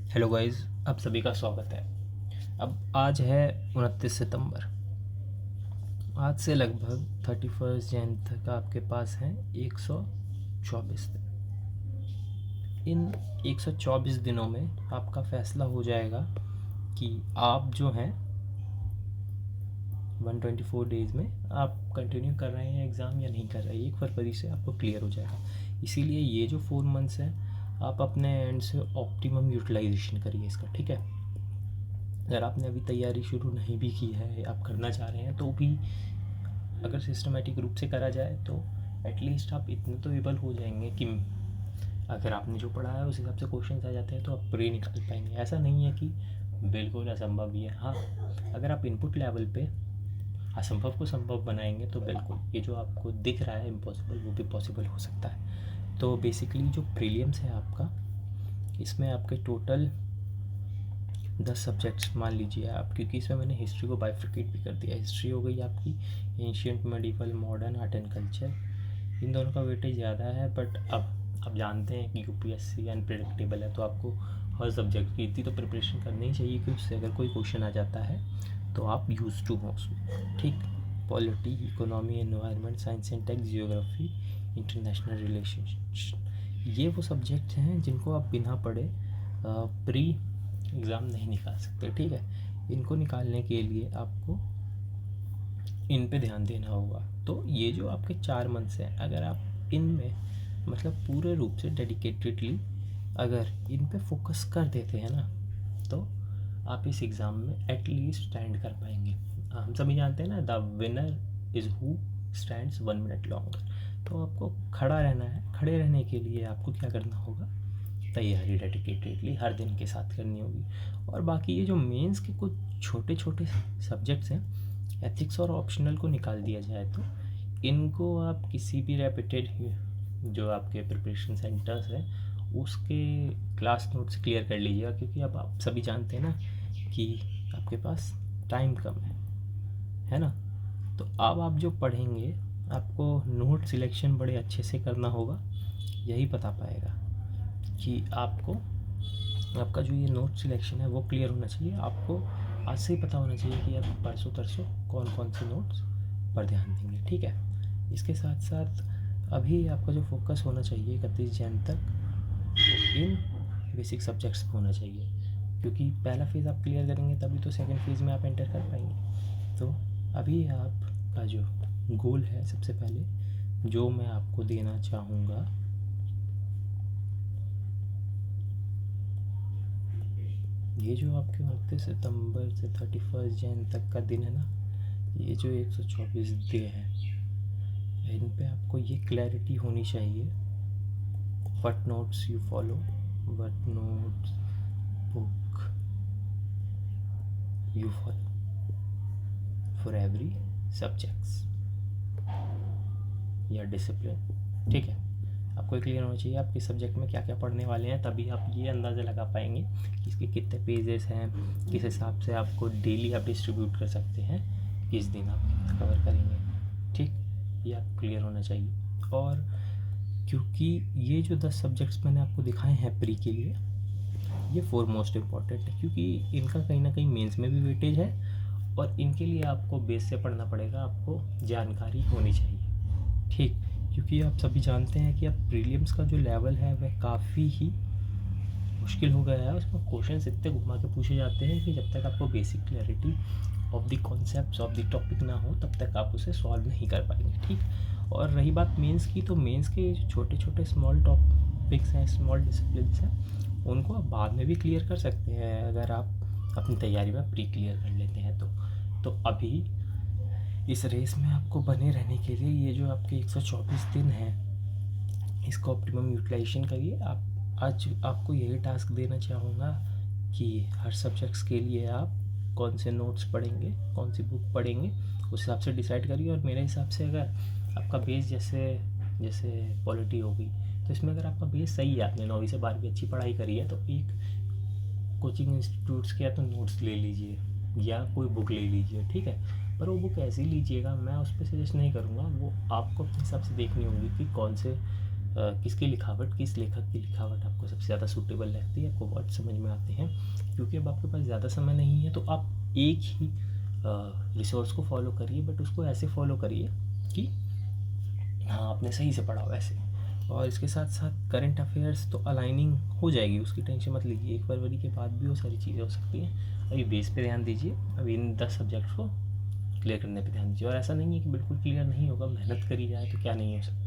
Hello guys, आप सभी का स्वागत है। अब आज है 29 सितंबर। आज से लगभग 31 जनवरी तक आपके पास हैं 124 दिन। इन 124 दिनों में आपका फैसला हो जाएगा कि आप जो हैं 124 डेज़ में आप कंटिन्यू कर रहे हैं एग्ज़ाम या नहीं कर रहे हैं। 1 फरवरी से आपको क्लियर हो जाएगा। इसीलिए ये जो 4 मंथ्स हैं आप अपने एंड से ऑप्टिमम यूटिलाइजेशन करिए इसका, ठीक है। अगर आपने अभी तैयारी शुरू नहीं भी की है, आप करना चाह रहे हैं, तो भी अगर सिस्टमेटिक रूप से करा जाए तो एटलीस्ट आप इतने तो एबल हो जाएंगे कि अगर आपने जो पढ़ा है उस हिसाब से क्वेश्चन आ जाते हैं तो आप प्री निकाल पाएंगे। ऐसा नहीं है कि बिल्कुल असंभव ही है। हाँ, अगर आप इनपुट लेवल पे असंभव को संभव बनाएंगे तो बिल्कुल ये जो आपको दिख रहा है इम्पॉसिबल वो भी पॉसिबल हो सकता है। तो बेसिकली जो प्रीलिम्स है आपका, इसमें आपके टोटल 10 सब्जेक्ट्स मान लीजिए आप, क्योंकि इसमें मैंने हिस्ट्री को बाइफर्केट भी कर दिया। हिस्ट्री हो गई आपकी ancient, medieval, modern, art and culture. इन दोनों का वेटेज ज़्यादा है, बट अब आप जानते हैं कि यूपीएससी अनप्रेडिक्टेबल है, तो आपको हर सब्जेक्ट की इतनी तो प्रिपरेशन करनी ही चाहिए कि उससे अगर कोई क्वेश्चन आ जाता है तो आप यूज टू हो उसमें, ठीक। Polity, economy, environment, science and tech, geography, international relations, ये वो सब्जेक्ट हैं जिनको आप बिना पढ़े प्री एग्ज़ाम नहीं निकाल सकते, ठीक है। इनको निकालने के लिए आपको इन पे ध्यान देना होगा। तो ये जो आपके 4 मंथ्स हैं, अगर आप इनमें मतलब पूरे रूप से डेडिकेटेडली अगर इन पे फोकस कर देते हैं ना, तो आप इस एग्ज़ाम में एटलीस्ट स्टैंड कर पाएंगे। हम सभी जानते हैं ना, the winner is who stands 1 minute longer. तो आपको खड़ा रहना है। खड़े रहने के लिए आपको क्या करना होगा, तैयारी डेडिकेटेडली हर दिन के साथ करनी होगी। और बाकी ये जो मेंस के कुछ छोटे छोटे सब्जेक्ट्स हैं, एथिक्स और ऑप्शनल को निकाल दिया जाए तो इनको आप किसी भी रेपिटेड जो आपके प्रिपरेशन सेंटर्स हैं उसके क्लास नोट से क्लियर कर लीजिएगा, क्योंकि अब आप सभी जानते हैं ना कि आपके पास टाइम कम है ना। तो अब आप जो पढ़ेंगे आपको नोट सिलेक्शन बड़े अच्छे से करना होगा। यही बता पाएगा कि आपको आपका जो ये नोट सिलेक्शन है वो क्लियर होना चाहिए। आपको आज से ही पता होना चाहिए कि आप परसों तरसों कौन कौन से नोट्स पर ध्यान देंगे, ठीक है। इसके साथ साथ अभी आपका जो फोकस होना चाहिए 31 जनवरी तक, वो इन बेसिक सब्जेक्ट्स पर होना चाहिए, क्योंकि पहला फेज़ आप क्लियर करेंगे तभी तो सेकंड फेज़ में आप एंटर कर पाएंगे। तो अभी आपका जो गोल है, सबसे पहले जो मैं आपको देना चाहूँगा, ये जो आपके 29 सितंबर से 31 जनवरी तक का दिन है ना, ये जो 124 दिन है, इन पे आपको ये क्लैरिटी होनी चाहिए what notes you follow, what notes book you follow for every subjects या डिसिप्लिन, ठीक है। आपको ये क्लियर होना चाहिए आप किस सब्जेक्ट में क्या क्या पढ़ने वाले हैं, तभी आप ये अंदाज़ा लगा पाएंगे कि इसके कितने पेजेस हैं, किस हिसाब से आपको डेली आप डिस्ट्रीब्यूट कर सकते हैं, किस दिन आप कवर करेंगे, ठीक। ये आपको क्लियर होना चाहिए। और क्योंकि ये जो 10 सब्जेक्ट्स मैंने आपको दिखाए हैं प्री के लिए, ये 4 मोस्ट इम्पॉर्टेंट है, क्योंकि इनका कहीं ना कहीं मेंस में भी वेटेज है और इनके लिए आपको बेस से पढ़ना पड़ेगा, आपको जानकारी होनी चाहिए, ठीक। क्योंकि आप सभी जानते हैं कि अब प्रीलिम्स का जो लेवल है वह काफ़ी ही मुश्किल हो गया है। उसमें क्वेश्चंस इतने घुमा के पूछे जाते हैं कि जब तक आपको basic clarity of the concepts of the topic ना हो तब तक आप उसे सॉल्व नहीं कर पाएंगे, ठीक। और रही बात मेंस की, तो मेंस के छोटे छोटे स्मॉल टॉपिक्स हैं, स्मॉल डिसिप्लिन्स हैं, उनको आप बाद में भी क्लियर कर सकते हैं अगर आप अपनी तैयारी में प्री क्लियर कर लेते हैं तो अभी इस रेस में आपको बने रहने के लिए ये जो आपके 124 दिन हैं, इसका ऑप्टिमम यूटिलाइजेशन करिए। आप आज आपको यही टास्क देना चाहूँगा कि हर सब्जेक्ट्स के लिए आप कौन से नोट्स पढ़ेंगे, कौन सी बुक पढ़ेंगे, उस हिसाब से डिसाइड करिए। और मेरे हिसाब से अगर आपका बेस जैसे पॉलिटी हो गई, तो इसमें अगर आपका बेस सही है, आपने 9वीं से 12वीं अच्छी पढ़ाई करी है, तो एक कोचिंग इंस्टीट्यूट्स के या तो नोट्स ले लीजिए या कोई बुक ले लीजिए, ठीक है। पर वो बुक ऐसी लीजिएगा, मैं उस पर सजेस्ट नहीं करूँगा, वो आपको अपने हिसाब से देखनी होगी कि कौन से किसकी लिखावट, किस लेखक की लिखावट आपको सबसे ज़्यादा सूटेबल लगती है, आपको वर्ड समझ में आते हैं। क्योंकि अब आपके पास ज़्यादा समय नहीं है तो आप एक ही रिसोर्स को फॉलो करिए, बट उसको ऐसे फॉलो करिए कि हाँ आपने सही से पढ़ा हो ऐसे। और इसके साथ साथ करंट अफेयर्स तो अलाइनिंग हो जाएगी, उसकी टेंशन मत लीजिए, 1 फरवरी के बाद भी वो सारी चीज़ें हो सकती हैं। अभी बेस पे ध्यान दीजिए, अभी इन 10 सब्जेक्ट्स को क्लियर करने पे ध्यान दीजिए। और ऐसा नहीं है कि बिल्कुल क्लियर नहीं होगा, मेहनत करी जाए तो क्या नहीं हो सकता।